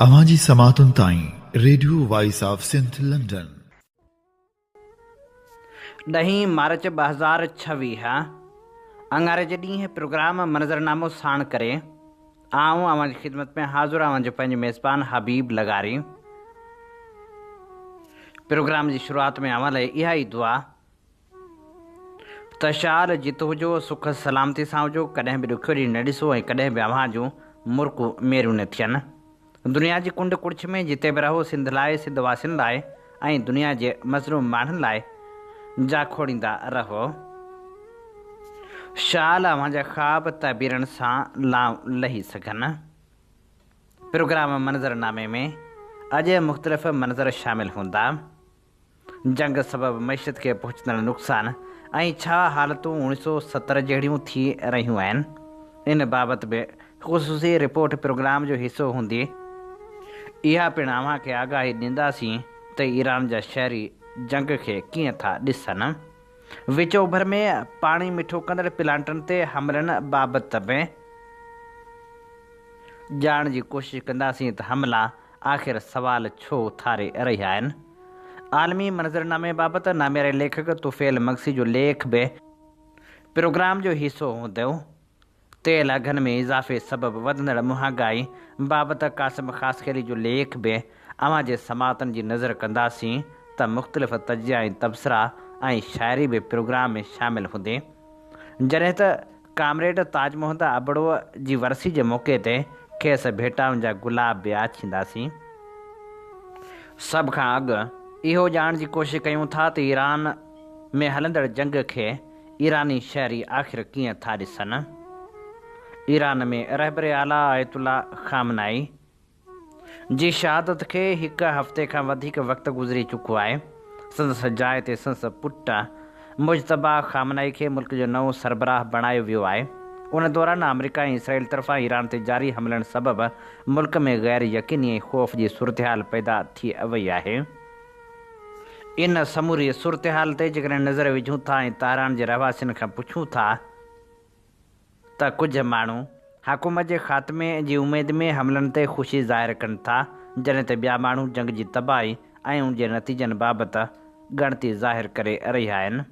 अवांजी समातुन ताईं radio voice of Sindh London. 10 मार्च 2026 अंगारे जे ॾींहुं प्रोग्राम मंज़रनामो साण करे आऊं अवांजी ख़िदमत में हाज़ुर आवां जो पंहिंजो मेज़बान हबीब लगारी। प्रोग्राम जी शुरुआत में अवां लाइ इहा ई दुआ त शाल जित हुजो, सुख सलामती सां हुजो, कॾहिं बि ॾुखियो ॾींहुं न ॾिसो ऐं कॾहिं बि अव्हां जूं मुर्कूं मेरियूं न थियनि। दुनिया जी कुंड कुड़िछ में जिते बि रहो, सिंध लाइ, सिंध वासियुनि लाइ ऐं दुनिया जे मज़लूम माण्हुनि लाइ जा खोड़ींदा रहो। शाल अव्हां जा ख़्वाब तबीरनि सां लही सघनि। प्रोग्राम मंज़रनामे में अॼु मुख़्तलिफ़ मंज़र शामिल हूंदा। जंग सबबि मईशत खे पहुचंदड़ नुक़सान ऐं छा हालतूं 1970 जहिड़ियूं थी रहियूं आहिनि, इन बाबति बि ख़ुसूसी रिपोर्ट प्रोग्राम जो हिसो हूंदी। इहा पिणु अव्हां खे आगाही ॾींदासीं त ईरान जा शहरी जंग खे कीअं था ॾिसनि। विच ओभर में पाणी मिठो कंदड़ प्लांटनि ते हमलनि बाबति बि ॼाण जी कोशिशि कंदासीं त हमला आख़िर सवाल छो उथारे रहिया आहिनि। आलमी मंज़रनामे बाबति नामेरे लेखक तुफ़ैल मक्सी जो लेख बि प्रोग्राम जो हिसो हूंदो। तेल अघनि में इज़ाफ़े सबबि वधंदड़ महांगाई बाबति क़ासिम ख़ासखेली जो लेख बि अवां जे समातनि जी नज़र कंदासीं त मुख़्तलिफ़ तजिया ऐं तबसरा ऐं शाइरी बि प्रोग्राम में शामिल हूंदी। जॾहिं त कामरेड ताज मोहम्मद अबड़ो जी वरसी जे मौक़े ते खेसि भेटाउनि जा गुलाब बि आछींदासीं। सभ खां अॻु इहो ॼाण जी कोशिशि कयूं था त ईरान में हलंदड़ जंग खे ईरानी शहरी आख़िर कीअं था ॾिसनि। ईरान में रहबर आला आयतुल्ला ख़ामनाई जी शहादत खे हिकु हफ़्ते खां वधीक वक़्तु गुज़री चुको आहे। संदसि जाइ ते संदसि पुटु मुजतबा ख़ामनाई खे मुल्क जो नओं सरबराह बणायो वियो आहे। उन दौरान अमरीका ऐं इसराइल तरफ़ां ईरान ते जारी हमलनि सबबि मुल्क में गैर यकीनी ऐं ख़ौफ़ जी सूरतहाल पैदा थी वई आहे। इन समूरी सूरतहाल ते जेकॾहिं नज़र विझूं था ऐं तेहरान जे रहवासियुनि खां पुछूं था त कुझु माण्हू हुकूमत जे ख़ात्मे जी उमेद में हमलनि ते ख़ुशी ज़ाहिर कनि था, जॾहिं त ॿिया माण्हू जंग जी तबाही ऐं उन जे नतीजनि बाबति ॻणती ज़ाहिर करे रहिया आहिनि।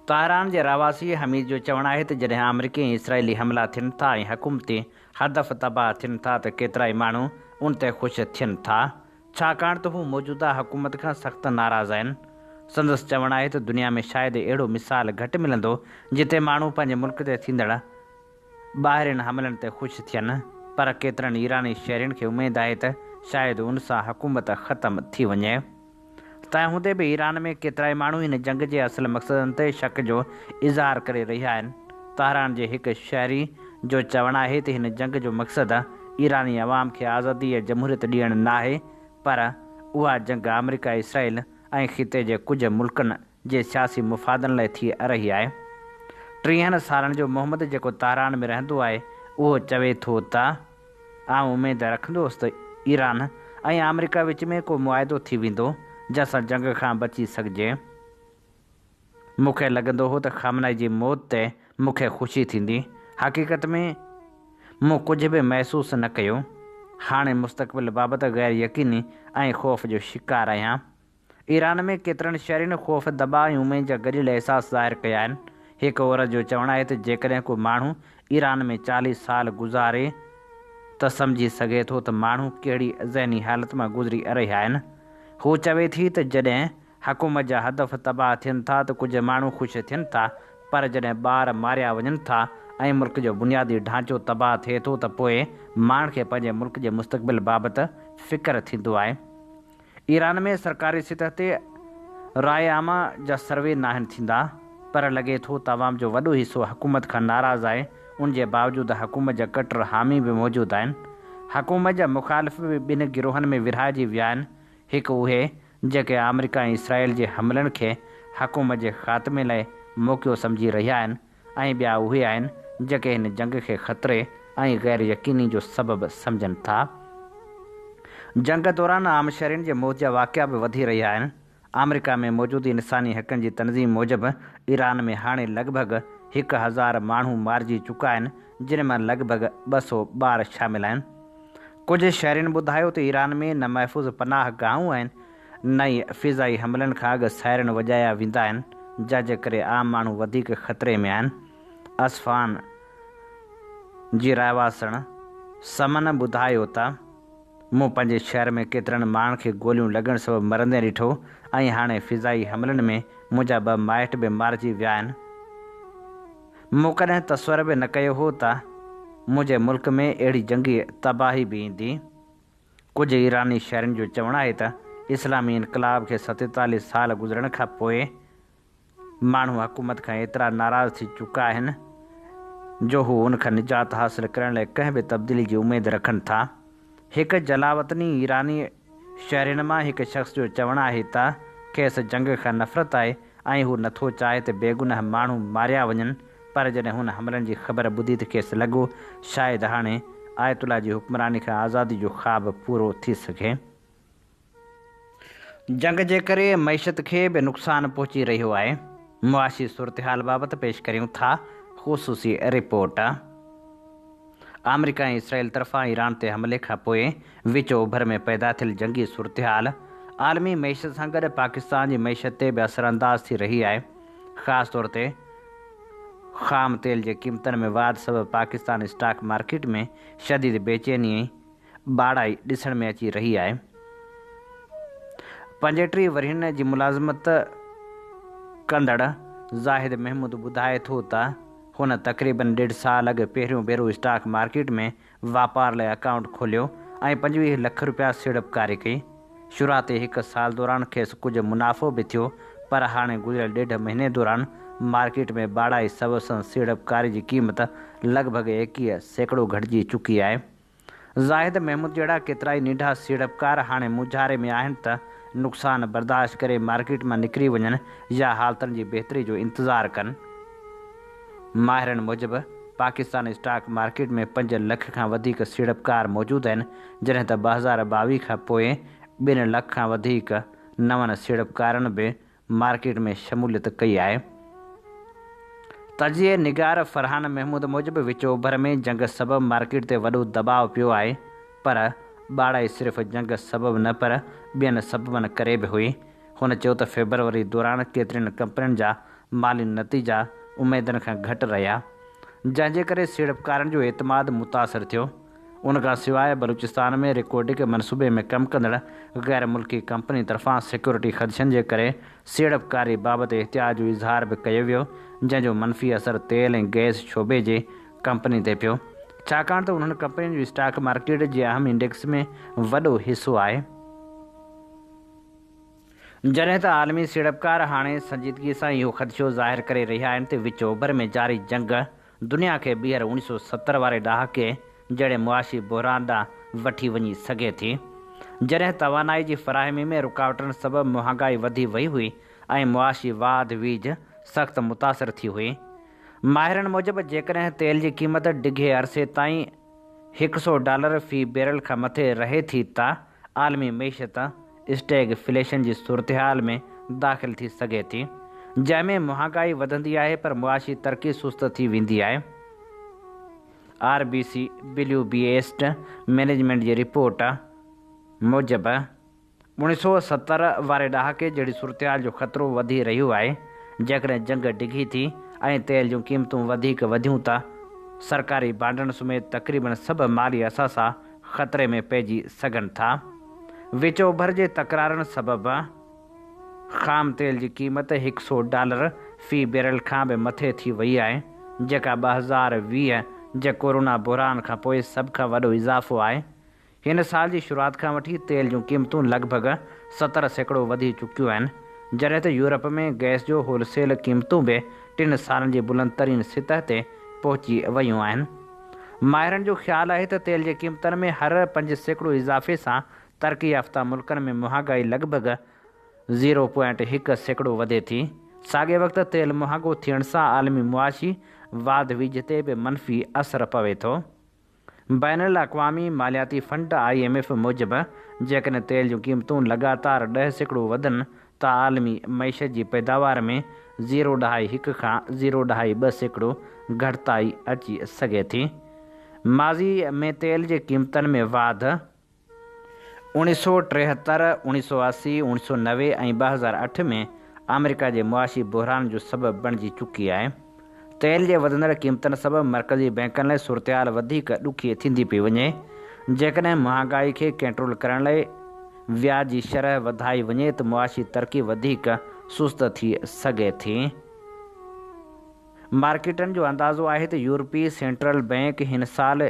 तेहरान जे रहवासी हमीद जो चवणु आहे त जॾहिं अमरीकी ऐं इसराइली हमला थियनि था ऐं हुकूमती हदफ़ तबाह थियनि था त केतिरा ई माण्हू उन ते ख़ुशि थियनि था, छाकाणि त हू मौजूदा हुकूमत खां सख़्तु नाराज़ आहिनि। संदसि चवणु आहे त दुनिया में शायदि अहिड़ो मिसाल घटि मिलंदो जिते माण्हू पंहिंजे मुल्क ते थींदड़ ॿाहिरिनि हमलनि ते ख़ुशि थियनि, पर केतिरनि ईरानी शहरियुनि खे उमेदु आहे त शायदि उन सां हुकूमत ख़तमु थी वञे। तंहिं हूंदे बि ईरान में केतिरा ई माण्हू हिन जंग जे असुलु मक़सदनि ते शक जो इज़हार करे रहिया आहिनि। तेहरान जे हिकु शहरी जो चवणु आहे त हिन जंग जो मक़सदु ईरानी अवाम खे आज़ादी ऐं जमहूरियत ॾियणु न आहे, पर उहा जंग अमरीका, इसराइल ऐं ख़िते जे कुझु मुल्कनि जे सियासी मुफ़ादनि लाइ थी रही आहे। 30 सालनि जो मोहम्मद जेको तेहरान में रहंदो आहे, उहो चवे थो त आउं उमेदु रखंदुसि त ईरान ऐं अमरीका विच में को मुआइदो थी वेंदो जंहिंसां जंग खां बची सघिजे। मूंखे लॻंदो हो त ख़ामनाई जी मौत ते मूंखे ख़ुशी थींदी। हक़ीक़त में मूं कुझु बि महसूसु न कयो। हाणे मुस्तक़बिल बाबति गैर यकीनी ऐं ख़ौफ़ जो शिकार आहियां। ईरान में केतिरनि शहरियुनि ख़ौफ़, दबाउ ऐं उमेद जा गॾियल अहसास ज़ाहिर कया आहिनि। हिकु औरत जो चवणु आहे त जेकॾहिं को माण्हू ईरान में 40 साल गुज़ारे त सम्झी सघे थो त माण्हू कहिड़ी ज़हनी हालत मां गुज़री रहिया आहिनि। हू चवे थी त जॾहिं हुकूमत जा हदफ़ तबाह थियनि था त कुझु माण्हू ख़ुशि थियनि था, पर जॾहिं ॿार मारिया वञनि था ऐं मुल्क जो बुनियादी ढांचो तबाह थिए थो त पोइ माण्हू खे पंहिंजे मुल्क जे मुस्तक़बिल बाबति फ़िक्रु थींदो आहे। ईरान में सरकारी सतह ते राय आमा जा सर्वे नाहिनि थींदा, पर लॻे थो त अवाम जो वॾो हिसो हुकूमत खां नाराज़ आहे। उन जे बावजूदि हुकूमत जा कटर हामी बि मौजूदु आहिनि। हुकूमत जा मुख़ालिफ़ बि ॿिनि गिरोहनि में विरहाइजी विया आहिनि। हिकु उहे जेके अमरीका ऐं इसराइल जे हमलनि खे हुकूमत जे ख़ात्मे लाइ मौक़ो सम्झी रहिया आहिनि, ऐं ॿिया उहे आहिनि जेके हिन जंग खे ख़तरे ऐं गैर यकीनी जो सबबु सम्झनि था। जंग दौरान आम शहरियुनि जे मौत जा वाक़िया बि वधी रहिया आहिनि। अमरीका में मौजूदु इंसानी हक़नि जी तनज़ीम मूजिबि ईरान में हाणे लॻभॻि 1000 माण्हू मारिजी चुका आहिनि, जिन मां लॻभॻि 200 ॿार शामिल आहिनि। कुछ शहरनि ॿुधायो त ईरान में न महफ़ूज़ पनाह गाहूं आहिनि, न ई फ़िज़ाई हमलनि खां अॻु सायरन वॼाया वेंदा आहिनि, जंहिंजे करे आम माण्हू वधीक ख़तरे में आहिनि। असफ़ान जी रहवासण समन ॿुधायो त मूं पंहिंजे शहर में केतिरनि माण्हुनि खे गोलियूं लॻण सबबु मरंदे ॾिठो ऐं हाणे फ़िज़ाई हमलनि में मुंहिंजा 2 माइट बि मारिजी विया आहिनि। मूं कॾहिं तस्वर बि न कयो हो त मुंहिंजे मुल्क में अहिड़ी जंगी तबाही बि ईंदी। कुझु ईरानी शहरनि जो चवणु आहे त इस्लामी इनक़लाब खे 47 साल गुज़रण खां पोइ माण्हू हुकूमत खां एतिरा नाराज़ थी चुका आहिनि जो हू उनखां निजात हासिल करण लाइ कंहिं बि तब्दीली जी उमेदु रखनि था। हिकु जलावतनी ईरानी शहरनि मां हिकु शख़्स जो चवणु आहे त खेसि जंग खां नफ़रत आहे ऐं हू नथो चाहे त बेगुनाह माण्हू मारिया वञनि, पर जॾहिं हुन हमलनि जी ख़बर ॿुधी त खेसि लॻो शायदि हाणे आयतुल्ला जी हुक्मरानी खां आज़ादी जो ख़्वाबु पूरो थी सघे। जंग जे करे मईशत खे बि नुक़सानु पहुची रहियो आहे। मुआशी सूरतहाल बाबति पेश करियूं था ख़ुसूसी रिपोर्ट। अमेरिका ऐं इसराइल तरफ़ां ईरान ते हमले खां पोइ विच ओभर में पैदा थियल जंगी सूरतहाल आलमी मईशत सां गॾु पाकिस्तान जी मईशत ते बि असरअंदाज़ थी रही आहे। ख़ासि तौर ते ख़ाम तेल जे क़ीमतनि में वाध सबबु पाकिस्तान स्टॉक मार्केट में शदीद बेचैनी ऐं बाड़ाई ॾिसण में अची रही आहे। 35 वरहनि जी मुलाज़मत कंदड़ ज़ाहिद महमूद ॿुधाए थो त हुन तक़रीबन 1.5 साल अॻु पहिरियों भेरो स्टॉक मार्केट में वापार लाइ अकाउंट खोलियो ऐं 25 लख रुपया सीड़पकारी कई। शुरूआती 1 साल दौरान खेसि कुझु मुनाफ़ो बि थियो, पर हाणे गुज़िरियल 1.5 महीने दौरान मार्केट में बाड़ाई सबबु सां सीड़पकारी जी क़ीमत लॻभॻि 21% घटिजी चुकी आहे। ज़ाहिद महमूद जहिड़ा केतिरा ई निंढा सीड़पकार हाणे मुझारे में आहिनि त नुक़सान बर्दाश्त करे मार्केट मां निकिरी वञनि या हालतुनि जी बहितरी जो इंतज़ारु कनि। माहिरनि मूजिबि पाकिस्तान स्टॉक मार्केट में 5 लख खां वधीक सीड़पकार मौजूदु आहिनि, जॾहिं त 2022 खां पोइ 2 लख खां वधीक नवनि सीड़पकारनि बि मार्केट में शमूलियत कई आहे। तजिए निगार फरहान महमूद मूजिबि विच ओभर में जंग सबबु मार्केट ते वॾो दबाव पियो आहे, पर बाड़ाई सिर्फ़ु जंग सबबु न पर ॿियनि सबबनि करे बि हुई। हुन चयो त फेबरवरी दौरान केतिरनि कंपनियुनि जा माली नतीजा उमेदनि खां घटि रहिया, जंहिंजे करे सीड़पकारनि जो एतमाद मुतासिर थियो। उनखां सवाइ बलूचिस्तान में रिकॉर्डिक मनसूबे में कमु कंदड़ गैर मुल्की कंपनी तरफ़ां सिक्योरिटी ख़दशनि जे करे सीड़पकारी बाबति एहतियात जो इज़हार बि कयो वियो, जंहिंजो मनफ़ी असरु तेल ऐं गैस शोबे जे कंपनी ते पियो, छाकाणि त उन्हनि कंपनियुनि जो स्टॉक मार्केट जे अहम इंडेक्स में वॾो हिसो आहे। जॾहिं त आलमी सीड़पकार हाणे संजीदगी सां इहो ख़दशो ज़ाहिर करे रहिया आहिनि त विच ओभर में जारी जंग दुनिया खे ॿीहर 1970 वारे ॾहाके जहिड़े मुआशी बहिरान ॾांहुं वठी वञी सघे थी, जॾहिं तवानाई जी फ़राहमी में रुकावटनि सबबु महांगाई वधी वई हुई ऐं मुआशी वाध वीज सख़्तु मुतासिर थी हुई। माहिरनि मूजिबि जेकॾहिं तेल जी क़ीमत डिघे अरसे ताईं $100 फ़ी बैरल खां मथे रहे थी त आलमी मईशत स्टैगफ्लेशन जी सूरतहाल में दाख़िल थी सघे थी, जंहिंमें महांगाई वधंदी आहे पर मुआशी तरक़ी सुस्त थी वेंदी आहे। RBC बिल्यू बेस्ड मैनेजमेंट जी रिपोर्ट मूजिबि 1970 वारे ॾहाके जहिड़ी सूरतहाल जो ख़तरो वधी रहियो आहे। जेकॾहिं जंग डिघी थी ऐं तेल जूं क़ीमतूं वधीक वधियूं त सरकारी बांडनि समेत तक़रीबन सभु माली असासा ख़तरे में पइजी सघनि था। विच ओभर जे तकरारनि सबबु ख़ाम तेल जी क़ीमत $100 फ़ी बैरल खां बि मथे थी वई आहे, जेका 2020 जे कोरोना बहिरान खां पोइ सभ खां वॾो इज़ाफ़ो आहे। हिन साल जी शुरूआत खां वठी तेल जूं क़ीमतूं लॻभॻि 70% वधी चुकियूं आहिनि, जॾहिं त यूरोप में गैस जो होलसेल क़ीमतूं बि 3 सालनि जी बुलंदतरीन सतह ते पहुची वयूं आहिनि। माहिरनि जो ख़्यालु आहे त तेल जे क़ीमतनि में हर 5% इज़ाफ़े सां तरक़ी याफ़्ता मुल्कनि में महांगाई लॻभॻि 0.1% वधे थी। साॻे वक़्तु तेल महांगो थियण सां आलमी मुआशी वाध वीज ते बि मनफ़ी असरु पवे थो। बैनुल अक़वामी मालियाती फ़ंड IMF मूजिबि जेकॾहिं तेल जूं क़ीमतूं लगातार 10% वधनि त आलमी मईशत जी पैदावार में 0.1 खां 0.2% घटिताई अची सघे थी। माज़ी में तेल जे क़ीमतनि में वाधि 1973, 1980, 1990 ऐं 2008 में अमेरिका जे मुआशी बहिरान जो सबबु बणिजी चुकी आहे। तेल जे वधंदड़ क़ीमतनि सबबु मर्कज़ी बैंकनि लाइ सूरतहाल वधीक ॾुखी थींदी पई वञे। जेकॾहिं महांगाई खे कंट्रोल करण लाइ व्याज जी शरह वधाई वञे त मुआशी तरक़ी वधीक सुस्त थी सघे थी। मार्केटनि जो अंदाज़ो आहे त यूरोपीय सेंट्रल बैंक हिन साल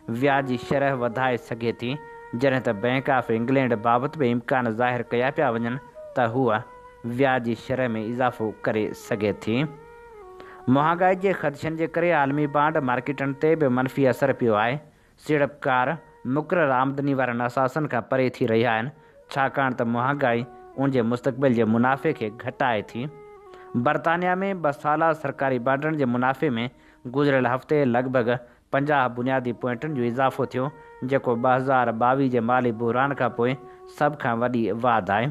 व्याज जी शरह वधाए सघे थी, जॾहिं त बैंक ऑफ इंग्लैंड बाबति बि इम्कान ज़ाहिर कया पिया वञनि त हूअ व्याज जी शरह में इज़ाफ़ो करे सघे थी। महांगाई जे ख़दशनि जे करे आलमी बांड मार्केटनि ते बि मनफ़ी असरु पियो आहे। सीड़पकार मुक़ररु आमदनी वारनि असासनि खां परे थी रहिया आहिनि, छाकाणि त महांगाई उन जे मुस्तक़बिल जे मुनाफ़े खे घटाए थी। बरतानिया में 2 साला सरकारी बांडनि जे मुनाफ़े में गुज़िरियल हफ़्ते लॻभॻि 50 बुनियादी पॉइंटनि जो इज़ाफ़ो थियो, जेको 2022 जे माली बहिरान खां पोइ सभ खां वॾी वाधि आहे।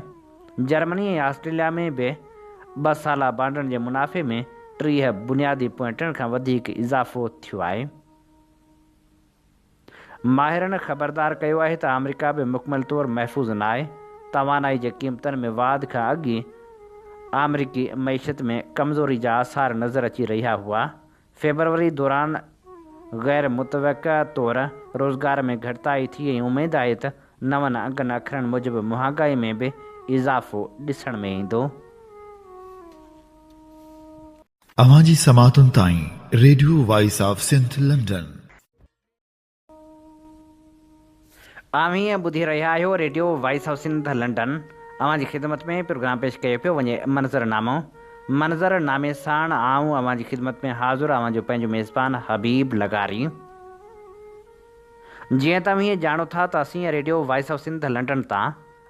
जर्मनी ऐं ऑस्ट्रेलिया में बि 2 साला बांडनि जे मुनाफ़े में 30 बुनियादी पॉइंटनि खां वधीक इज़ाफ़ो थियो आहे। माहिरनि ख़बरदार कयो आहे त अमेरिका बि मुकमल तौरु महफ़ूज़ न आहे। तवानाई जे क़ीमतनि में वाधि खां अॻु अमरीकी मईशत में कमज़ोरी जा आसार नज़र अची रहिया हुआ। फेबरवरी दौरान गैर मुतवक़ा तौरु रोज़गार में घटिताई थी ऐं उमेदु आहे त नवनि अंगनि अखरनि मूजिबि महांगाई में बि इज़ाफ़ो ॾिसण में ईंदो। अवांजी समातुनि ताईं radio voice of Sindh London. हीअं ॿुधी रहिया आहियो radio voice of Sindh London. अवांजी ख़िदमत में प्रोग्राम पेश कयो पियो वञे मंज़रनामो। मंज़रनामे साण आऊं अवांजी ख़िदमत में हाज़ुर अवांजो पंहिंजो मेज़बान हबीब लगारी। जीअं त हीअं ॼाणो था त असीं radio voice of Sindh London तां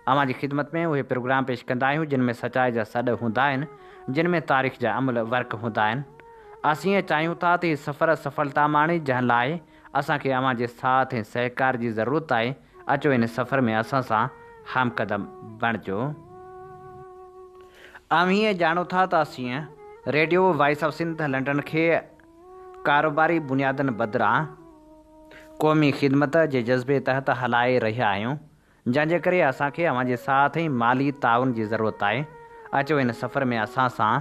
अवांजी ख़िदमत में उहे प्रोग्राम पेश कंदा आहियूं जिन में सचाई जा सॾ हूंदा आहिनि, जिन में तारीख़ जा अमल वर्क हूंदा आहिनि। असीं चाहियूं था त हीउ सफ़र सफलता माणे, जंहिं लाइ असांखे अवांजे साथ ऐं सहकार जी ज़रूरत आहे। अचो इन सफ़र में असां सां हमक़दम बणिजो। हीअं ॼाणो था त असीं radio voice of Sindh London खे कारोबारी बुनियादनि बदिरां क़ौमी ख़िदमत जे जज़्बे तहत हलाए रहिया आहियूं, जंहिंजे करे असांखे अवांजे साथ ऐं माली ताउन जी ज़रूरत आहे। अचो इन सफ़र में असां सां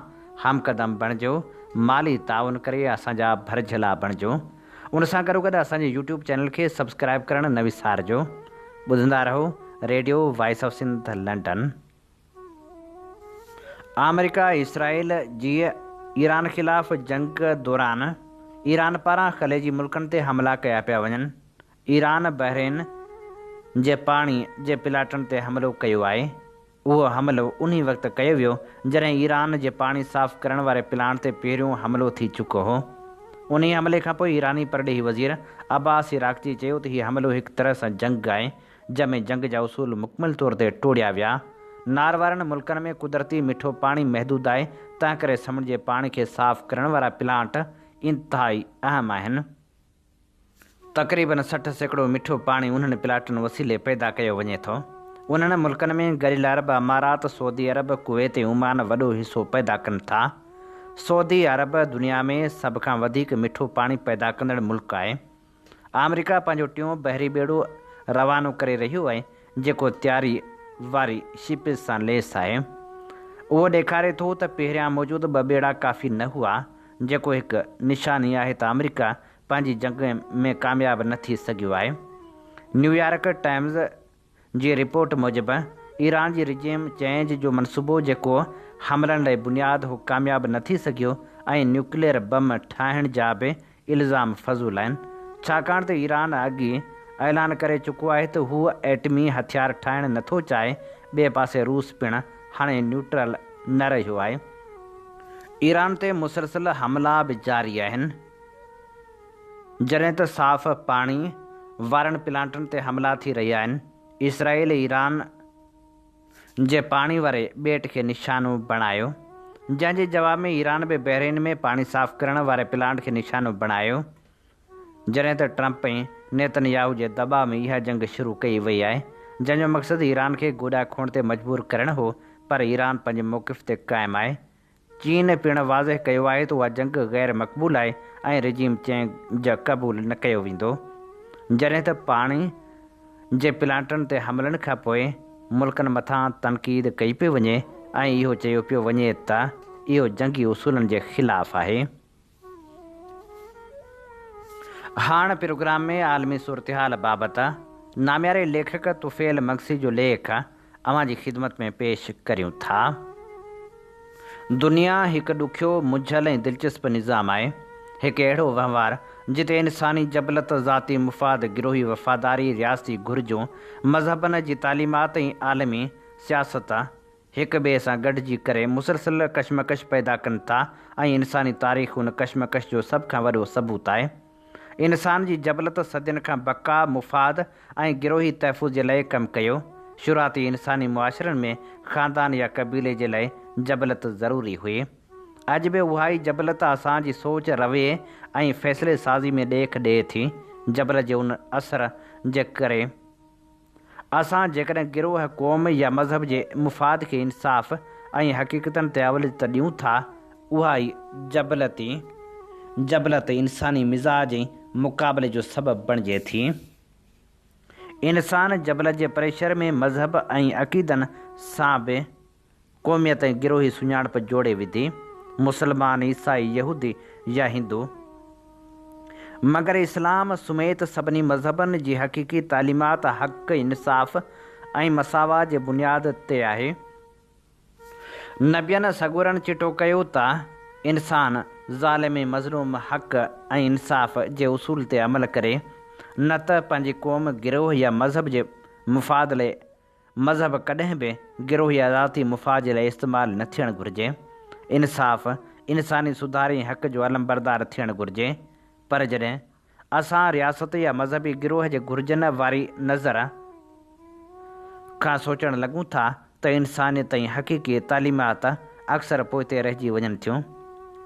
हमक़दम बणिजो, माली ताउन करे असांजा भरिझला बणिजो। उन सां गॾोगॾु असांजे यूट्यूब चैनल खे सब्सक्राइब करणु न विसारिजो। ॿुधंदा रहो radio voice of Sindh London. America Israel जी ईरान ख़िलाफ़ जंग दौरान ईरान पारां ख़लेजी मुल्कनि ते हमला कया पिया वञनि। ईरान बहरीन जे पाणी जे प्लाटनि ते हमिलो कयो आहे। उहो हमिलो उन वक़्तु कयो वियो जॾहिं ईरान जे पाणी साफ़ करण वारे प्लांट ते पहिरियों हमिलो थी चुको हो। उन हमले खां पोइ ईरानी परॾेही वज़ीर अब्बास इराक़ची चयो त हीउ हमिलो हिकु तरह सां जंग आहे, जंहिंमें जंग जा उसूल मुकमल तौर ते टोड़िया विया। नार वारनि मुल्कनि में कुदरती मिठो पाणी महदूद आहे, तंहिं करे समुंड जे पाणी खे साफ़ करण वारा प्लांट इंतिहाई अहम आहिनि। तक़रीबन 60% मिठो पाणी उन्हनि प्लाटनि वसीले पैदा कयो वञे थो। उन्हनि मुल्कनि में ॻरियल अरब अमारात, सऊदी अरब, कुवैत ऐं ओमान वॾो हिसो पैदा कनि था। सऊदी अरब दुनिया में सभ खां वधीक मिठो पाणी पैदा कंदड़ मुल्क आहे। अमेरिका पंहिंजो टियों बहरी ॿेड़ो रवानो करे रहियो आहे, जेको तयारी वारी शिपिस सां लैस आहे। उहो ॾेखारे थो त पहिरियां मौजूदु 2 ॿेड़ा काफ़ी न हुआ, जेको हिकु निशानी आहे त अमेरिका पंहिंजी जंग में कामयाबु न थी सघियो आहे। न्यूयॉर्क टाइम्स जी रिपोर्ट मूजिबि ईरान जी रिजीम चेंज जो मनसूबो जेको हमलनि लाइ बुनियादु हो कामयाबु न थी सघियो ऐं न्यूक्लियर बम ठाहिण जा बि इल्ज़ाम फज़ूल आहिनि, छाकाणि त ईरान अॻु ऐलान करे चुको आहे त हू एटमी हथियार ठाहिणु नथो चाहे। ॿिए पासे रूस पिणु हाणे न्यूट्रल न रहियो आहे। ईरान ते मुसलसल हमला बि जारी आहिनि। जॾहिं त साफ़ पाणी वारनि प्लांटनि ते हमला थी रहिया आहिनि। इसराइल ईरान जे पाणी वारे ॿेट खे निशानो बणायो, जंहिंजे जवाब में ईरान बि बहरीन में पाणी साफ़ करण वारे प्लांट खे निशानो बणायो। जॾहिं त ट्रंप ऐं नेतन्याहू जे दॿाउ में इहा जंग शुरू कई वई आहे, जंहिंजो मक़सदु ईरान खे गोॾा खोण ते मजबूर करणु हो, पर ईरान पंहिंजे मौक़िफ़ ते क़ाइमु आहे। चीन पिणु वाज़ह कयो आहे त उहा जंग ग़ैर मक़बूल आहे ऐं रिजीम चेंज क़बूल न कयो वेंदो। जॾहिं त पाणी जे प्लांटनि ते हमलनि खां पोइ मुल्कनि मथां तनक़ीद कई पई वञे ऐं इहो चयो पियो वञे त इहो जंगी उसूलनि जे ख़िलाफ़ु आहे। हाणे प्रोग्राम में आलमी सूरतहाल बाबति नामियारे लेखक तुफ़ैल मक्सी जो लेख अवां जी ख़िदमत में पेश करियूं था। दुनिया हिकु ॾुखियो मुझल ऐं दिलचस्प निज़ाम आहे, हिकु अहिड़ो वहिंवार जिते इंसानी जबलत, ज़ाती मुफ़ाद, गिरोही वफ़ादारी, रियासी घुरिजूं, मज़हबनि जी तालीमात ऐं आलमी सियासत हिक ॿिए सां गॾिजी करे मुसलसिल कशमकश पैदा कनि था ऐं इंसानी तारीख़ उन कशमकश जो सभ खां वॾो सबूत आहे। इंसान जी जबलत सदियुनि खां बका, मुफ़ाद ऐं गिरोही तहफ़ुज़ जे लाइ कमु कयो। शुरूआती इंसानी मुआशरनि में ख़ानदान या क़बीले जे लाइ जबलत ज़रूरी हुई। अॼु बि उहा ई जबलत असांजी सोच, रवैये ऐं फ़ैसिले साज़ी में ॾेख ॾिए थी। जबलत जे उन असर जे करे असां जेकॾहिं गिरोह, क़ौम या मज़हब जे मुफ़ाद खे इंसाफ़ ऐं हक़ीक़तनि ते अवलियत ॾियूं था, उहा ई जबलत इंसानी मिज़ाज ऐं मुक़ाबले जो सबबु बणिजे थी। इंसान जबलत जे प्रेशर में मज़हब ऐं अक़ीदनि सां बि क़ौमियत ऐं गिरोही सुञाणप जोड़े विधी। मुसलमान, ईसाई, यहूदी या हिंदू, मगर इस्लाम समेत सभिनी मज़हबनि जी हक़ीक़ी तालीमात हक़, इंसाफ़ ऐं मसावात जे बुनियाद ते आहे। नबियनि सगुरनि चिटो कयो त इंसान ज़ालिम, मज़लूम, हक़ ऐं इंसाफ़ जे उसूल ते अमल करे, न त पंहिंजी क़ौम, गिरोह या मज़हब जे मुफ़ाद लाइ। मज़हब कॾहिं बि गिरोह या ज़ाती मुफ़ाद जे लाइ इस्तेमालु न थियणु घुरिजे। इंसाफ़, इंसानी सुधार ऐं हक़ जो अलमबरदार थियणु घुरिजे। पर जॾहिं असां रियासत या मज़हबी गिरोह जे घुरिजनि वारी नज़र खां सोचणु लॻूं था त इंसानियत ऐं हक़ीक़ी तालीमात अक्सर पोइते रहिजी वञनि थियूं।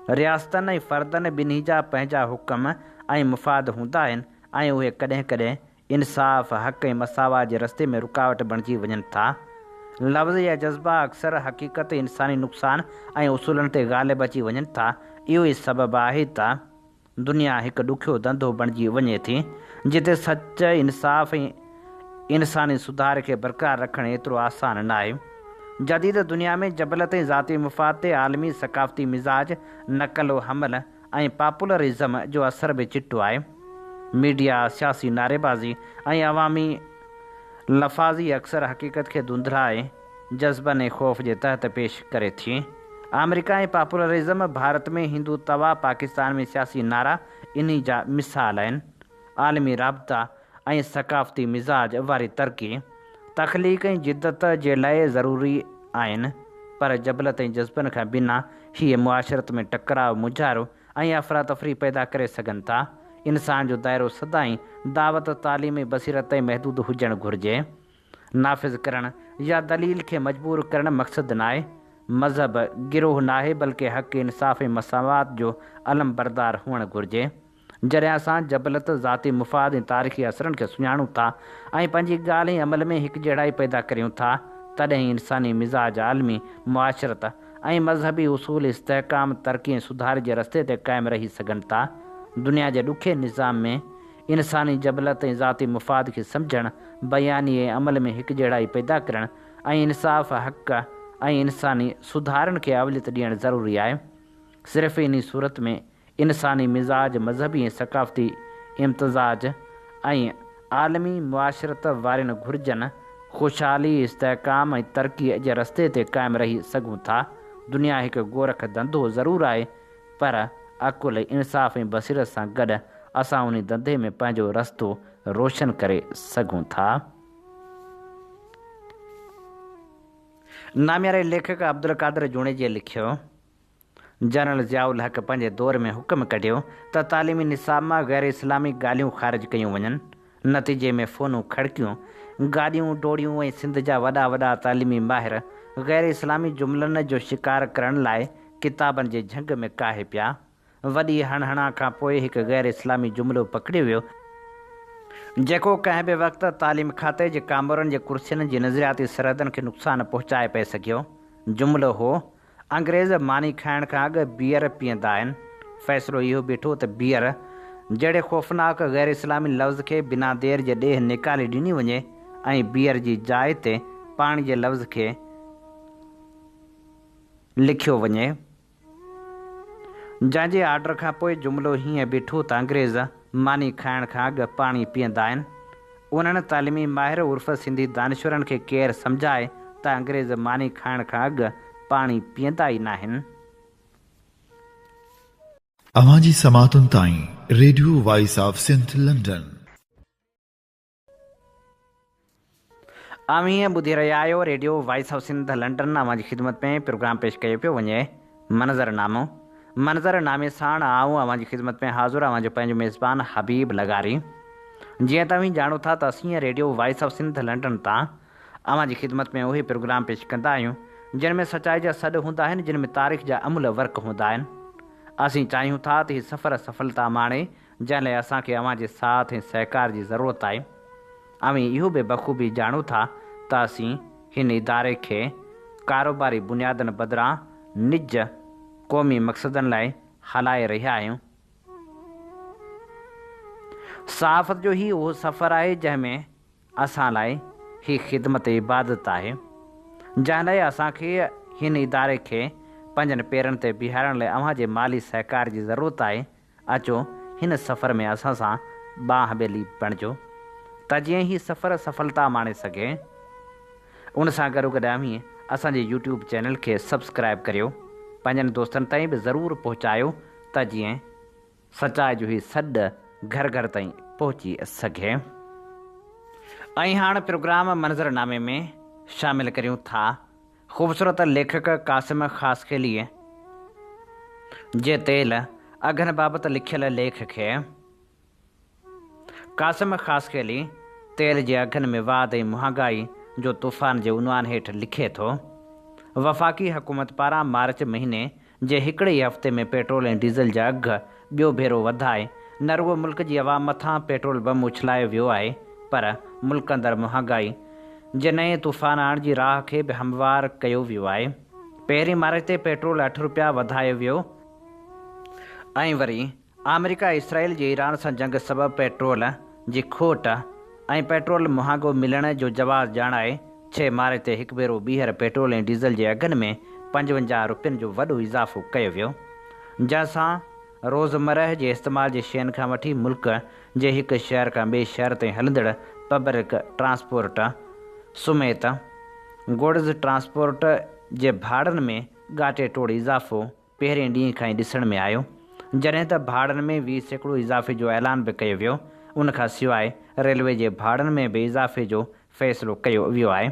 रियासतनि ऐं फ़र्दनि ॿिन्ही जा पंहिंजा हुकम ऐं मुफ़ाद हूंदा आहिनि ऐं उहे कॾहिं कॾहिं इंसाफ़, हक़ ऐं मसावात जे रस्ते में रुकावट बणिजी वञनि था। लफ़्ज़ या जज़्बा अक्सर हक़ीक़त, इंसानी नुक़सान ऐं उसूलनि ते ग़ालिब अची वञनि था। इहो ई सबबु आहे त दुनिया हिकु ॾुखियो धंधो बणिजी वञे थी, जिते सच, इंसाफ़ ऐं इंसानी सुधार खे बरक़रार रखणु एतिरो आसान न आहे। जदीद दुनिया में जबलत ऐं ज़ाती मुफ़ाद ते आलमी सक़ाफ़ती मिज़ाज, नक़ल हमल ऐं पॉपुलरिज़म जो असर बि चिटो आहे। मीडिया सियासी नारेबाज़ी ऐं अवामी लफ़ाज़ी अक्सर हक़ीक़त खे धुंधलाए जज़्बनि ऐं ख़ौफ़ जे तहत पेश करे थी। अमेरिका ऐं पॉपुलरिज़म, भारत में हिंदुत्वा, पाकिस्तान में सियासी नारा इन्ही जा मिसाल आहिनि। आलमी राब्ता ऐं सक़ाफ़ती मिज़ाज वारी तरक़ी तख़लीक़ ऐं जिद्दत जे लाइ ज़रूरी आहिनि, पर जबलत ऐं जज़्बनि खां बिना हीअ मुआशरत में टकराव, मुझारो ऐं अफ़रा तफ़री पैदा करे सघनि था। इंसान जो दाइरो सदाईं दावत, तालीम ऐं बसीरत ताईं महदूद हुजणु घुरिजे। नाफ़िज़ करणु या दलील खे मजबूर करणु मक़सदु न आहे। मज़हब गिरोह न आहे, बल्कि हक़, इंसाफ़ ऐं मसावात जो अलम बरदार हुअणु घुरिजे। जॾहिं असां जबलत, ज़ाती मुफ़ाद ऐं तारीख़ी असरनि खे सुञाणूं था ऐं पंहिंजी ॻाल्हि ऐं अमल में हिकु जहिड़ाई पैदा करियूं था, तॾहिं इंसानी मिज़ाज, आलमी मुआशरत ऐं मज़हबी उसूल इस्तेहकाम, तरक़ी ऐं सुधार जे रस्ते ते क़ाइमु रही सघनि था। दुनिया जे ॾुखे निज़ाम में इंसानी जबलत ऐं ज़ाती मुफ़ाद खे सम्झणु, बयानी ऐं अमल में हिकु जहिड़ाई पैदा करणु ऐं इंसाफ़, हक़ ऐं इंसानी सुधारनि खे अवलियत ॾियणु ज़रूरी आहे। सिर्फ़ु इन सूरत में इंसानी मिज़ाज, मज़हबी ऐं सक़ाफ़ती इम्तिज़ाज ऐं आलमी मुआशरत वारनि घुरिजनि ख़ुशहाली, इस्तेहकाम ऐं तरक़ीअ जे रस्ते ते क़ाइमु रही सघूं था। दुनिया हिकु गोरख धंधो ज़रूरु आहे, पर अकुल, इंसाफ़ ऐं बसीरत सां गॾु असां उन धंधे में पंहिंजो रस्तो रोशन करे सघूं था। नामियारे लेखक अब्दुल क़ादिर जूणेजीअ लिखियो, जनरल ज़ियाउल हक़ पंहिंजे दौर में हुकुम कढियो त तालीमी निसाब मां गैर इस्लामी ॻाल्हियूं ख़ारिज कयूं वञनि। नतीजे में फ़ोनूं, खड़कियूं, गाॾियूं, डोड़ियूं ऐं सिंध जा वॾा वॾा तालीमी माहिर गैर इस्लामी जुमिलनि जो शिकार करण लाइ किताबनि जे झंग में काहे पिया। वॾी हणहणा खां पोइ हिकु गैर इस्लामी जुमिलो पकड़ियो वियो, जेको कंहिं बि वक़्तु तालीम खाते जे कामरनि जे कुर्सियुनि जी नज़रियाती सरहदनि खे नुक़सानु पहुचाए पए सघियो। जुमिलो हो, अंग्रेज़ मानी खाइण खां अॻु बीयर पीअंदा आहिनि। फ़ैसिलो इहो बीठो त बीयर जहिड़े ख़ौफ़नाक गैर इस्लामी लफ़्ज़ खे बिना देर जे ॾेह निकाले ॾिनी वञे ऐं बीहर जी जाइ ते पाणी जे लफ़्ज़ खे लिखियो वञे। जंहिंजे आर्डर खां पोइ जुमिलो हीअं बीठो त अंग्रेज़ मानी खाइण खां अॻु पाणी पीअंदा आहिनि। उन्हनि तालिमी माहिर उर्फ़ सिंधी दानिशवरनि खे केरु सम्झाए त अंग्रेज़ मानी खाइण खां अॻु पाणी पीअंदा ई न आहिनि। अवां जी समातुनि ताईं radio voice of Sindh London. हीअं ॿुधी रहिया आहियो radio voice of Sindh London. अवां जी ख़िदमत में प्रोग्राम पेश कयो पियो वञे मंज़रनामो। मंज़रनामे साण आऊं अवां जी ख़िदमत में हाज़ुर अवां जो पंहिंजो मेज़बान हबीब लगारी। जीअं तव्हीं ॼाणो था त असीं radio voice of Sindh London तां अवां जी ख़िदमत में उहे प्रोग्राम पेश कंदा आहियूं जिन में सचाई जा सॾ हूंदा आहिनि, जिन में तारीख़ जा अमुल वर्क हूंदा आहिनि। असीं चाहियूं था त हीअ सफ़र सफलता माणे, जंहिं लाइ असांखे अवां जे साथ ऐं सहकार जी ज़रूरत आहे। अवीं इहो बि बख़ूबी ॼाणूं था त असीं हिन इदारे खे कारोबारी बुनियादनि बदिरां निज क़ौमी मक़सदनि लाइ हलाए रहिया आहियूं। सहाफ़त जो ही उहो सफ़र आहे जंहिंमें असां लाइ ही ख़िदमत इबादत आहे, जंहिं लाइ असांखे हिन इदारे खे पंहिंजनि पेरनि ते बीहारण लाइ अव्हां जे माली सहकार जी ज़रूरत आहे। अचो हिन सफ़र में असां सां बांह ॿेली बणिजो त जीअं ही सफ़र सफलता माणे सघे। उन सां गॾोगॾु अवीं असांजे यूट्यूब चैनल खे सब्सक्राइब करियो, पंहिंजनि दोस्तनि ताईं बि ज़रूरु पहुचायो त जीअं सचाई जो ही सॾ घर घर ताईं पहुची सघे। ऐं हाणे प्रोग्राम मंज़रनामे में शामिल करियूं था ख़ूबसूरत लेखक क़ासिम ख़ासखेलीअ जे तेल अघनि बाबति लिखियल लेख खे। क़ासिम ख़ासखेली तेल जे अघनि में वाध ऐं महांगाई जो तूफ़ान जे उनवान हेठि लिखे थो। वफ़ाक़ी हुकूमत पारां मार्च महीने जे हिकिड़े ई हफ़्ते में पेट्रोल ऐं डीज़ल जा अघ ॿियो भेरो वधाए न रुॻो मुल्क जी अवाम मथां पेट्रोल बम उछलायो वियो आहे, पर मुल्क अंदरि महांगाई जे नए तूफ़ान आणण जी राह खे बि हमवार कयो वियो आहे। पहिरीं मार्च ते पेट्रोल 8 रुपया वधायो वियो ऐं वरी अमेरिका इसराइल जे ईरान सां जंग सबबि पेट्रोल जी खोट ऐं पेट्रोल महांगो मिलण जो जवाज़ ॼाणाए 6 मार्च ते हिकु भेरो ॿीहर पेट्रोल ऐं डीज़ल जे अघनि में 55 रुपयनि जो वॾो इज़ाफ़ो कयो वियो, जंहिंसां रोज़मरह जे इस्तेमाल जे शयुनि खां वठी मुल्क जे हिकु शहर खां ॿिए शहर ताईं हलंदड़ पब्लिक ट्रांसपोर्ट समेत गुड्स ट्रांसपोर्ट जे भाड़नि में ॻाटे टोड़ इज़ाफ़ो पहिरें ॾींहं खां ई ॾिसण में आयो, जॾहिं त भाड़नि में 20% इज़ाफ़े जो ऐलान बि कयो वियो। उनखां सवाइ रेलवे जे भाड़नि में बि इज़ाफ़े जो फ़ैसिलो कयो वियो आहे,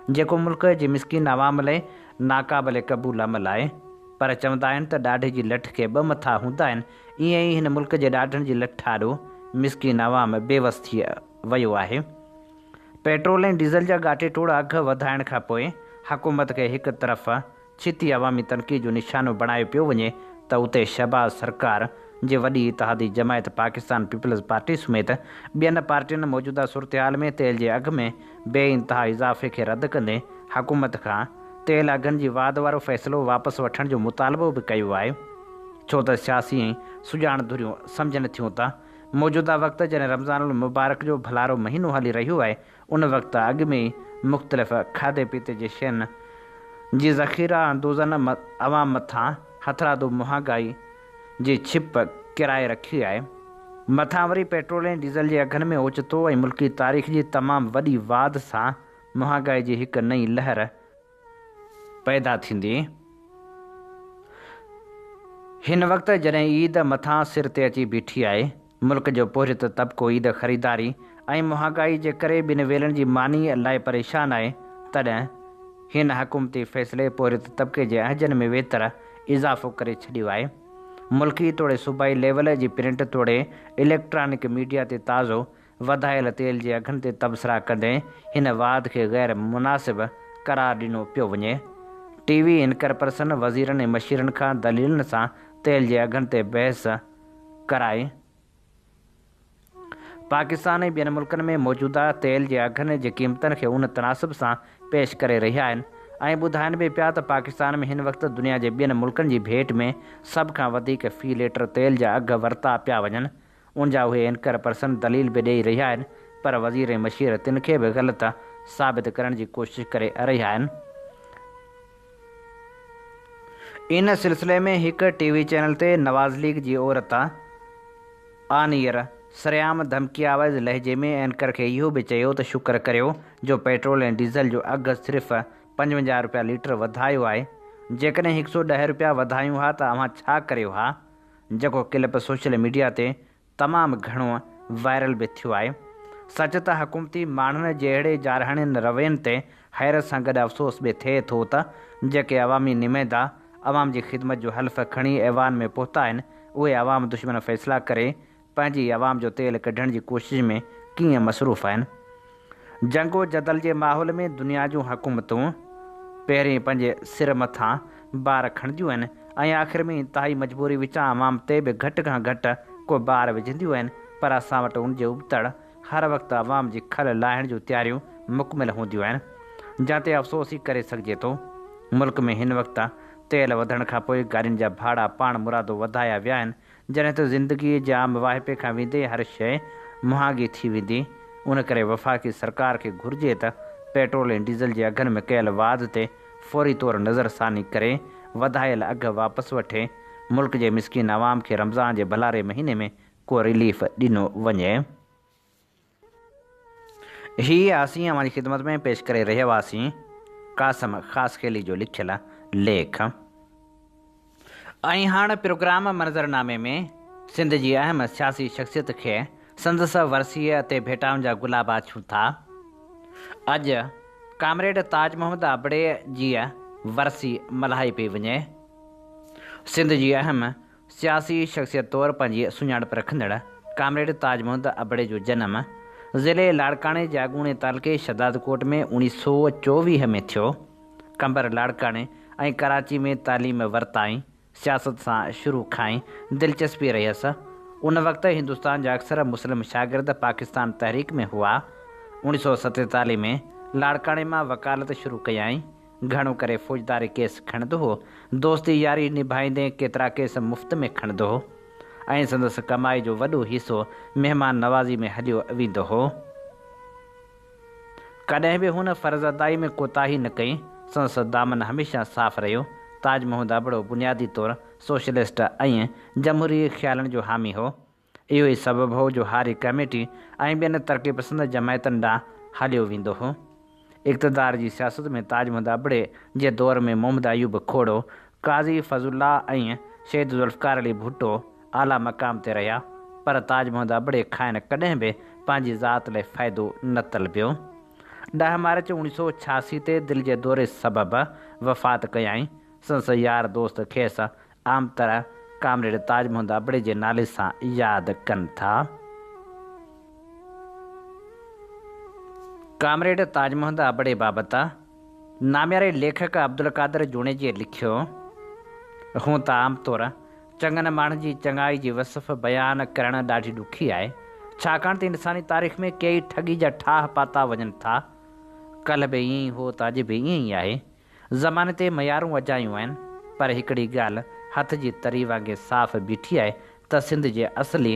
जेको मुल्क जी मिसकिन अवाम लाइ नाक़ाबिले क़बूल अमल आहे। पर चवंदा आहिनि त ॾाढे जी लठ खे ॿ मथा हूंदा आहिनि, ईअं ई हिन मुल्क जे ॾाढनि जी लठ ॾाढो मिसकिन अवाम बेवस थी वियो आहे। पेट्रोल ऐं डीज़ल जा ॻाटे टोड़ अघ वधाइण खां पोइ हुकूमत खे हिकु तरफ़ छिती अवामी तनक़ीद जो निशानो बणायो पियो वञे त उते शहबाज़ सरकार जे वॾी इतिहादी जमायत पाकिस्तान पीपल्स पार्टी समेत ॿियनि पार्टियुनि मौजूदा सूरतहाल में तेल जे अघ में बेइंतिहा इज़ाफ़े खे रद्द कंदे हुकूमत खां तेल अघनि जी वाध वारो फ़ैसिलो वापसि वठण जो मुतालबो बि कयो आहे, छो त सियासी ऐं सुञाण धुरियूं सम्झनि थियूं त मौजूदा वक़्तु जॾहिं रमज़ानुल मुबारक जो भलारो महीनो हली रहियो आहे, उन वक़्तु अॻु में ई मुख़्तलिफ़ खाधे पीते जे शयुनि जी ज़ख़ीरा अंदोज़नि अवाम मथां हथरादो महांगाई जी छिप किराए रखी आहे। मथां वरी पेट्रोल ऐं डीज़ल जे अघनि में ओचितो ऐं मुल्की तारीख़ जी तमामु वॾी वाध सां महांगाई जी हिकु नई लहर पैदा थींदी। हिन वक़्तु जॾहिं ईद मथां सिर ते अची बीठी आहे, मुल्क जो पोरित तबिको ईद ख़रीदारी ऐं महांगाई जे करे ॿिनि वेलनि जी मानी लाइ परेशान आहे, तॾहिं हिन हुकूमती फ़ैसिले पोरित तबिके जे अहजनि में वेतर इज़ाफ़ो करे छॾियो आहे। मुल्की तोड़े सूबाई लेवल जी प्रिंट तोड़े इलेक्ट्रॉनिक मीडिया ते ताज़ो वधायल तेल जे अघनि ते तबसरा कंदे हिन वाध खे गैर मुनासिब करार ॾिनो पियो वञे। टीवी इनकर पर्सन वज़ीरनि ऐं मशीरनि खां दलीलनि सां तेल जे अघनि ते बहस कराए पाकिस्तान ऐं ॿियनि मुल्कनि में मौजूदा तेल जे अघनि जे क़ीमतनि खे उन तनासिब सां पेश करे रहिया आहिनि ऐं ॿुधाइनि बि पिया त पाकिस्तान में हिन वक़्तु दुनिया जे ॿियनि मुल्कनि जी भेट में सभ खां वधीक फ़ी लीटर तेल जा अघ वरिता पिया वञनि। उनजा उहे एंकर पर्सन दलील बि ॾेई रहिया आहिनि, पर वज़ीर मशीर तिन खे बि ग़लति साबित करण जी कोशिश करे रहिया आहिनि। इन सिलसिले में हिकु TV चैनल ते नवाज़ लीग जी औरत आनियर सरेआम धमकी आवाज़ लहजे में एंकर खे इहो बि चयो त शुक्र करियो जो पेट्रोल ऐं डीज़ल जो अघु सिर्फ़ु 55 रुपया लीटर वधायो आहे। जेकॾहिं 110 रुपया वधायूं हा त अव्हां छा करियो हा, जेको क्लिप सोशल मीडिया ते तमामु घणो वायरल बि थियो आहे। सच त हुकूमती माण्हुनि जे अहिड़े जारहणियुनि रवैयनि ते हैरत सां गॾु अफ़सोस बि थिए थो त जेके अवामी निमेदा अवाम जी ख़िदमत जो हल्फ़ खणी ऐवान में पहुता आहिनि, उहे अवाम दुश्मन फ़ैसिला करे पंहिंजी अवाम जो तेल कढण जी कोशिश में कीअं मसरूफ़ आहिनि। जंगो जदल जे माहौल में दुनिया जूं हुकूमतूं पहिरीं पंहिंजे सिर मथां बार खणंदियूं आहिनि ऐं आख़िर में इंतिहाई मजबूरी विचां अवाम ते बि घटि खां घटि को बार विझंदियूं आहिनि, पर असां वटि उनजे उबतड़ हर वक़्तु अवाम जी खल लाहिण जूं तयारियूं मुकमिल हूंदियूं आहिनि। जिते अफ़सोस ई करे सघिजे थो, मुल्क में हिन वक़्तु तेल वधण खां पोइ गाॾियुनि जा भाड़ा पाण मुरादो वधाया विया आहिनि, जॾहिं त ज़िंदगीअ जे आम वाहिपे खां वेंदे हर शइ महांगी थी वेंदी। उन करे वफ़ाक़ी सरकार खे घुरिजे त पेट्रोल ऐं डीज़ल जे अघनि में कयल वाध ते फ़ौरी तौरु नज़रसानी करे वधायल अघु वापसि वठे मुल्क जे मिसकिन अवाम खे रमज़ान जे भलारे महीने में को रिलीफ ॾिनो वञे। हीअ असीं अवां जी ख़िदमत में पेश करे रहिया हुआसीं कासम ख़ासखेली जो लिखियलु लेख। ऐं हाणे प्रोग्राम मंज़रनामे में सिंध जी अहम सियासी शख़्सियत खे संदसि वरसीअ ते भेटाउनि जा गुलाबा छूं था। अॼु कामरेड ताज मोहम्मद आबड़े जी वरसी मल्हाई पई वञे। सिंध जी अहम सियासी शख़्सियत तौरु पंहिंजी सुञाणप रखंदड़ कामरेड ताज मोहम्मद आबड़े जो जनम ज़िले लाड़काणे जे अॻूणे तालुके शहदादकोट में 1924 में थियो। कंबर लाड़काणे ऐं कराची में तालीम वरिताई, सियासत सां शुरू खां ई दिलचस्पी रहियसि। उन वक़्तु हिंदुस्तान जा अक्सर मुस्लिम शागिर्द पाकिस्तान तहरीक में हुआ। 1947 में लाड़काणे मां वकालत शुरू कयाई। घणो करे फ़ौजदारी केस खणंदो हो, दोस्ती यारी निभाईंदे केतिरा केस मुफ़्त में खणंदो हो ऐं संदसि कमाई जो वॾो हिसो महिमान नवाज़ी में हलियो वेंदो हो। कॾहिं बि हुन फ़र्ज़ अदाई में कोताही न कई। संदसि दामन हमेशह साफ़ रहियो। ताज मोहम्मद आबड़ो बुनियादी तौरु सोशलिस्ट ऐं जमहूरी ख़्यालनि जो हामी हो। इहो ई सबबु हो जो हारी कमेटी ऐं ॿियनि तरक़ी पसंद जमायतनि ॾांहुं हलियो वेंदो हो। इक़्तिदार जी सियासत में ताज मोहम्मद आबड़े जे दौर में मोहम्मद अयूब खोड़ो, काज़ी फज़ुल्लाह ऐं शहीद ज़ुल्फ़िकार अली भुट्टो आला मक़ाम ते रहिया, पर ताज मोहम्मद आबड़े खाइण कॾहिं बि पंहिंजी ज़ात लाइ फ़ाइदो न तलबियो। 10 मार्च 1986 ते दिलि जे दौरे सबबि वफ़ात कयाई। संदसि यार दोस्त खेसि आम तरह कामरेड ताज मोहम्मद आबड़े जे नाले सां यादि कनि था। कामरेड ताज मोहम्मद आबड़े बाबति नाम्यारे लेखक अब्दुल कादिर जूणेजीअ लिखियो, हूं त आम तौरु चङनि माण्हुनि जी चङाई जी वसफ़ बयानु करणु ॾाढी ॾुखी आहे, छाकाणि त इंसानी तारीख़ में कई ठगी जा ठाह पाता वञनि था। कल्ह बि ईअं ई हो त अॼु बि ईअं ई आहे। ज़माने ते मयारूं अजायूं आहिनि, पर हिकिड़ी ॻाल्हि हथ जी तरी वांगुरु साफ़ बीठी आहे त सिंध जे असली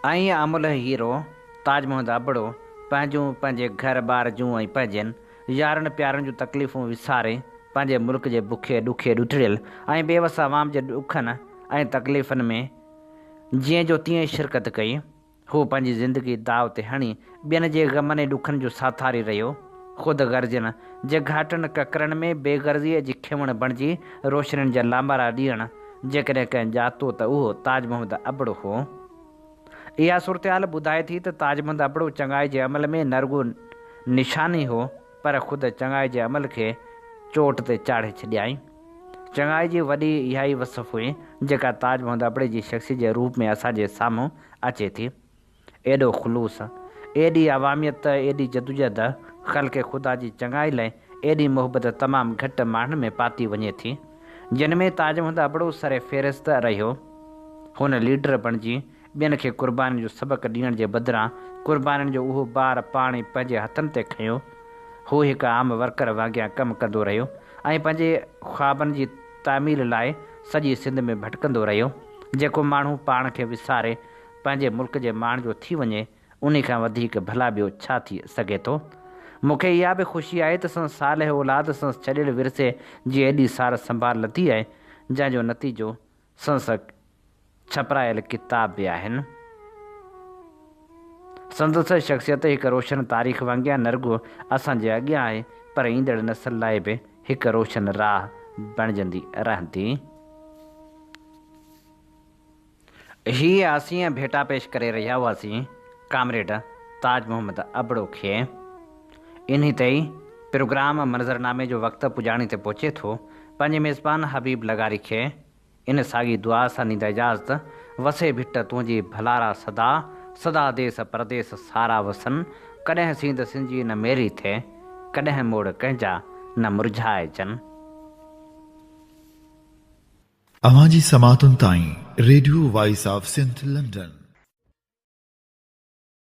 ऐं अमुल हीरो ताज मोहम्मद आबड़ो पंहिंजे घर ॿार जूं ऐं पंहिंजनि यारनि प्यारनि जूं तकलीफ़ूं विसारे पंहिंजे मुल्क जे बुखे ॾुखे ॾुठिड़ियल ऐं बेवस आवाम जे ॾुखनि ऐं तकलीफ़ुनि में जीअं जो तीअं शिरकत कई। हू पंहिंजी ज़िंदगी दाव ते हणी ॿियनि जे ग़मनि ऐं ॾुखनि जो साथारी रहियो। ख़ुदि गर्जनि जे घाटनि ककरनि में बेगर्ज़ीअ जी खिवण बणिजी रोशनियुनि जा लांबारा ॾियणु जेकॾहिं कंहिं जातो त उहो ताज मोहम्मद आबड़ो हो। इहा सूरतहाल ॿुधाए थी त ताज मोहम्मद आबड़ो चङाई जे अमल में न रुॻो निशानी हो, पर ख़ुदि चङाई जे अमल खे चोट ते चाढ़े छॾियाई। चङाई जी वॾी इहा ई वसफ़ हुई जेका ताज मोहम्मद आबड़े जी शख़्सी जे रूप में असांजे साम्हूं अचे थी। एॾो ख़ुलूस, एॾी अवामियत, एॾी जदोजहद, ख़ल्क़ ख़ुदा जी चङाई लाइ एॾी मोहबत तमामु घटि माण्हुनि में पाती वञे थी, जिन में ताज मोहम्मद आबड़ो सरे फ़हिरिस्त रहियो। हुन लीडर बणिजी ॿियनि खे क़ुर्बानी जो सबक़ु ॾियण जे बदिरां क़ुर्बानीनि जो उहो ॿार पाण ई पंहिंजे हथनि ते खयो। हू हिकु आम वर्कर वांगुरु कमु कंदो रहियो ऐं पंहिंजे ख़्वाबनि जी तामील लाइ सॼी सिंध में भटकंदो रहियो। जेको माण्हू पाण खे विसारे पंहिंजे मुल्क जे माण जो थी वञे, उन खां वधीक भला ॿियो छा थी सघे थो। मूंखे इहा बि ख़ुशी आहे त संस साल औलाद संस छॾियल विरसे जी एॾी सार संभाल लथी आहे, जंहिंजो नतीजो संस छपरायल किताब बि आहिनि। संदसि शख़्सियत हिकु रोशन तारीख़ वांगुरु न रुॻो असांजे अॻियां आहे, पर ईंदड़ नसल लाइ बि हिकु रोशन राह बणिजंदी रहंदी। हीअ असीं भेटा पेश करे रहिया हुआसीं कामरेड ताज मोहम्मद अबड़ो खे। इन ते ई प्रोग्राम मंज़रनामे जो वक़्तु पुॼाणी ते पहुचे थो। पंहिंजे मेज़बान हबीब लगारी खे इन साॻी दुआ सां ॾींदा इजाज़त। वसे भिट तुंहिंजी भलारा सदा, सदा देस परदेस सारा वसन। कॾहिं सींद सिंजी न मेरी थिए, कॾहिं मोड़ कंहिंजा न मुरझाइजनि। अवां जी समातुनि ताईं radio voice of Sindh London.